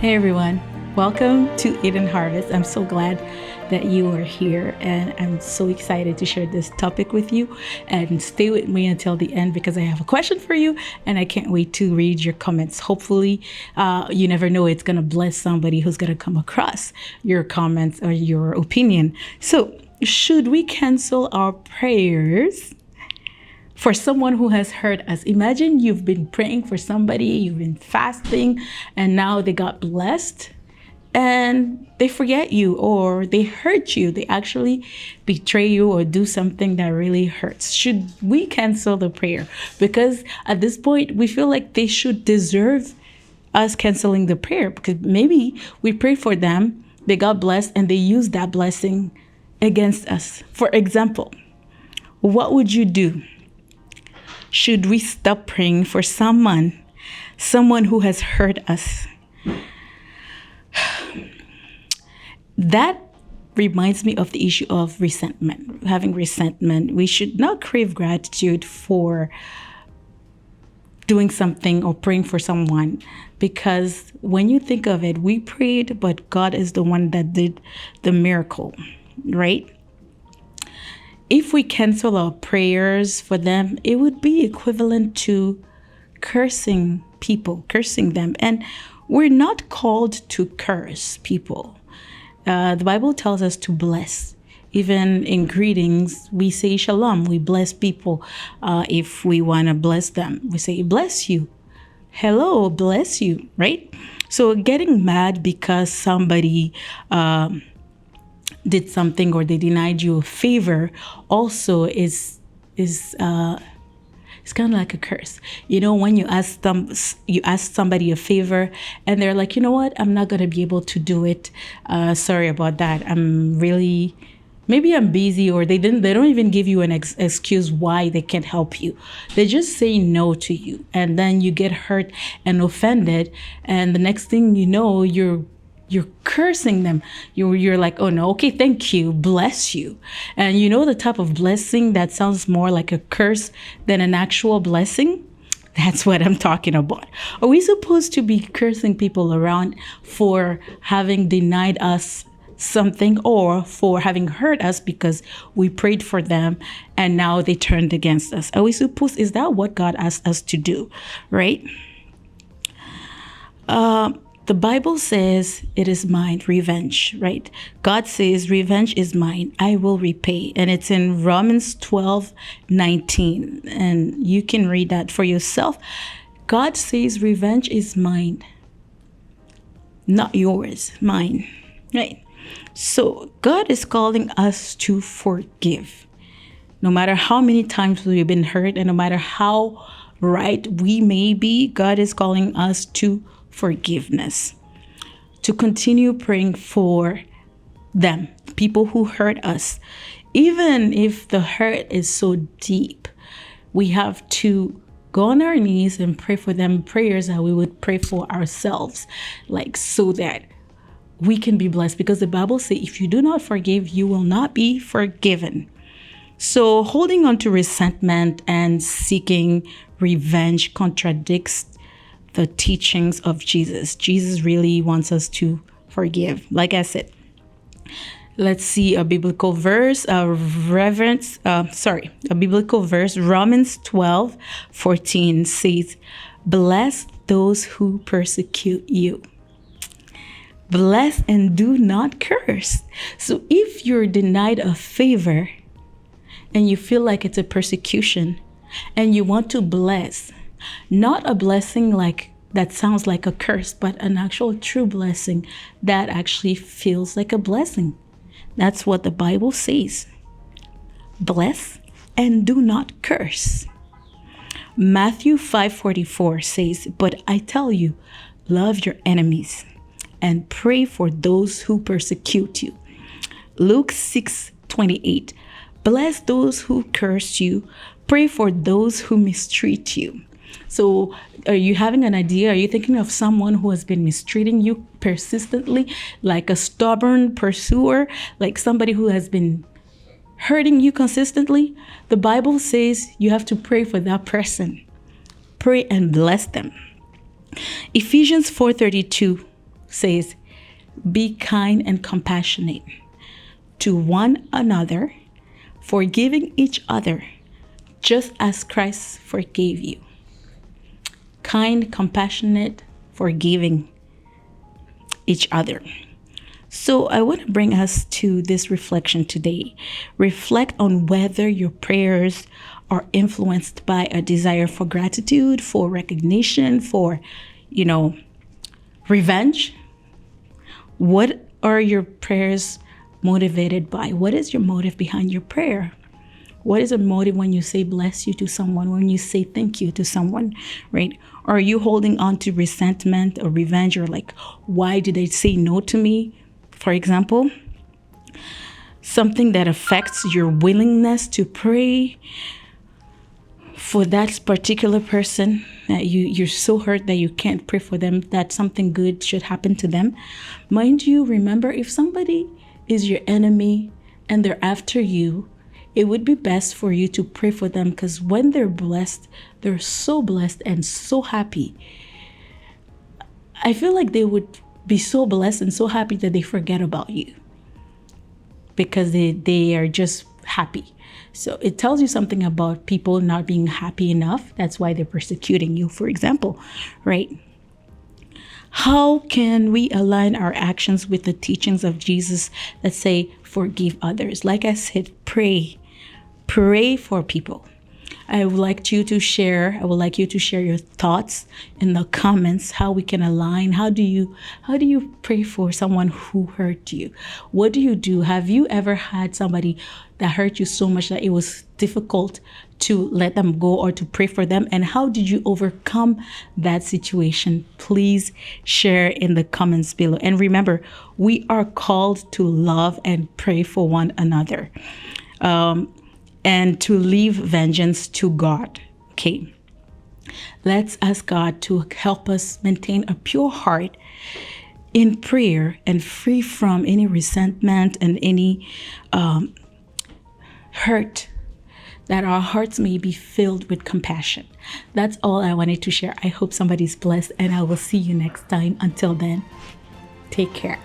Hey everyone, welcome to Eden Harvest. I'm so glad that you are here and I'm so excited to share this topic with you, and stay with me until the end because I have a question for you and I can't wait to read your comments. Hopefully, you never know, it's going to bless somebody who's going to come across your comments or your opinion. So, should we cancel our prayers for someone who has hurt us? Imagine you've been praying for somebody, you've been fasting, and now they got blessed and they forget you or they hurt you. They actually betray you or do something that really hurts. Should we cancel the prayer? Because at this point, we feel like they should deserve us canceling the prayer, because maybe we prayed for them, they got blessed, and they used that blessing against us. For example, what would you do? Should we stop praying for someone who has hurt us? That reminds me of the issue of resentment. Having resentment, we should not crave gratitude for doing something or praying for someone, because when you think of it, we prayed, but God is the one that did the miracle, right? If we cancel our prayers for them, it would be equivalent to cursing people, cursing them. And we're not called to curse people. The Bible tells us to bless. Even in greetings, we say shalom. We bless people. If we want to bless them, we say bless you. Hello, bless you, right? So getting mad because somebody did something or they denied you a favor also is it's kind of like a curse. You know, when you ask somebody a favor and they're like, you know what, I'm not gonna be able to do it. Sorry about that. Maybe I'm busy, or they don't even give you an excuse why they can't help you. They just say no to you, and then you get hurt and offended, and the next thing you know, you're cursing them. You're like, oh no, okay, thank you, bless you. And you know the type of blessing that sounds more like a curse than an actual blessing? That's what I'm talking about. Are we supposed to be cursing people around for having denied us something or for having hurt us because we prayed for them and now they turned against us? Is that what God asked us to do, right? The Bible says it is mine, revenge, right? God says, revenge is mine, I will repay. And it's in Romans 12:19. And you can read that for yourself. God says, revenge is mine, not yours, mine, right? So God is calling us to forgive. No matter how many times we've been hurt and no matter how right we may be, God is calling us to forgiveness, to continue praying for them, people who hurt us. Even if the hurt is so deep, we have to go on our knees and pray for them, prayers that we would pray for ourselves, like so that we can be blessed, because the Bible says if you do not forgive, you will not be forgiven. So holding on to resentment and seeking revenge contradicts the teachings of Jesus. Jesus really wants us to forgive. Like I said, let's see a biblical verse. A biblical verse. Romans 12:14 says, "Bless those who persecute you. Bless and do not curse." So if you're denied a favor and you feel like it's a persecution and you want to bless, not a blessing like that sounds like a curse, but an actual true blessing that actually feels like a blessing. That's what the Bible says. Bless and do not curse. Matthew 5:44 says, "But I tell you, love your enemies and pray for those who persecute you." Luke 6:28, "Bless those who curse you, pray for those who mistreat you." So are you having an idea? Are you thinking of someone who has been mistreating you persistently, like a stubborn pursuer, like somebody who has been hurting you consistently? The Bible says you have to pray for that person. Pray and bless them. Ephesians 4:32 says, be kind and compassionate to one another, forgiving each other, just as Christ forgave you. Kind, compassionate, forgiving each other. So I want to bring us to this reflection today. Reflect on whether your prayers are influenced by a desire for gratitude, for recognition, for, revenge. What are your prayers motivated by? What is your motive behind your prayer? What is a motive when you say bless you to someone, when you say thank you to someone, right? Are you holding on to resentment or revenge, or like, why did they say no to me? For example, something that affects your willingness to pray for that particular person, that you're so hurt that you can't pray for them, that something good should happen to them. Mind you, remember, if somebody is your enemy and they're after you, it would be best for you to pray for them, because when they're blessed, they're so blessed and so happy. I feel like they would be so blessed and so happy that they forget about you because they are just happy. So it tells you something about people not being happy enough. That's why they're persecuting you, for example, right? How can we align our actions with the teachings of Jesus that say, forgive others? Like I said, pray for people. I would like you to share your thoughts in the comments, how we can align. How do you pray for someone who hurt you? What do you do? Have you ever had somebody that hurt you so much that it was difficult to let them go or to pray for them? And how did you overcome that situation? Please share in the comments below. And remember, we are called to love and pray for one another. And to leave vengeance to God. Okay. Let's ask God to help us maintain a pure heart in prayer and free from any resentment and any hurt, that our hearts may be filled with compassion. That's all I wanted to share. I hope somebody's blessed, and I will see you next time. Until then, take care.